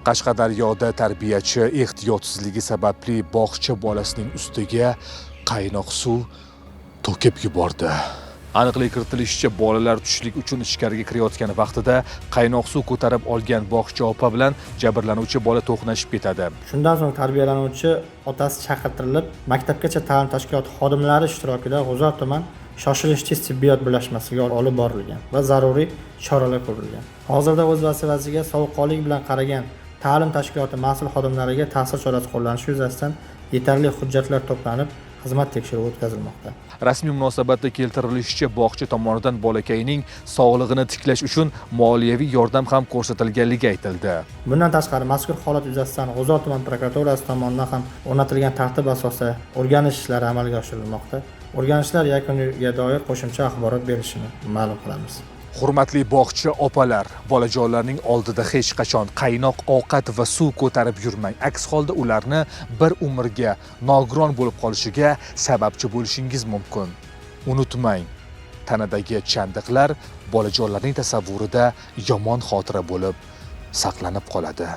Qashqadaryoda tarbiyachi ehtiyotsizligi sababli bog'cha bolasining ustiga qaynoq suv to'kib yubordi. Aniqlik kiritilishicha, bolalar tushlik uchun ichkariga kirayotgan vaqtida qaynoq suv ko'tarib olgan bog'cha opa bilan jabrlanuvchi bola to'qnashib ketadi. Shundan so'ng tarbiyalanuvchi otasi chaqirtirilib, maktabgacha ta'lim tashkiloti xodimlari ishtirokida G'uzor tuman shoshilinch tez tibbiyot birlashmasiga olib borilgan va zaruriy choralar ko'rilgan. Hozirda o'z vazifasiga sovuqqonlik bilan qaragan ta'lim tashkiloti mas'ul xodimlariga ta'sir chorasi qo'llanishi yuzasidan yetarli hujjatlar to'planib, xizmat tekshiruvi o'tkazilmoqda. Rasmiy munosabatda keltirilishicha, bog'cha tomonidan bolakayning sog'lig'ini tiklash uchun moliyaviy yordam ham ko'rsatilganligi aytildi. Bundan tashqari mazkur holat yuzasidan G'uzor tuman prokuraturasi tomonidan ham o'rnatilgan tartib asosida o'rganish ishlari amalga oshirilmoqda. O'rganishlar yakuniga doir qo'shimcha axborot berishini ma'lum qilamiz. Hurmatli bog'cha opalar, bolajonlarning oldida hech qachon qaynoq ovqat va suv ko'tarib yurmang. Aks holda ularni bir umrga nogiron bo'lib qolishiga sababchi bo'lishingiz mumkin. Unutmang, tanadagi chandiqlar bolajonlarning tasavvurida yomon xotira bo'lib saqlanib qoladi.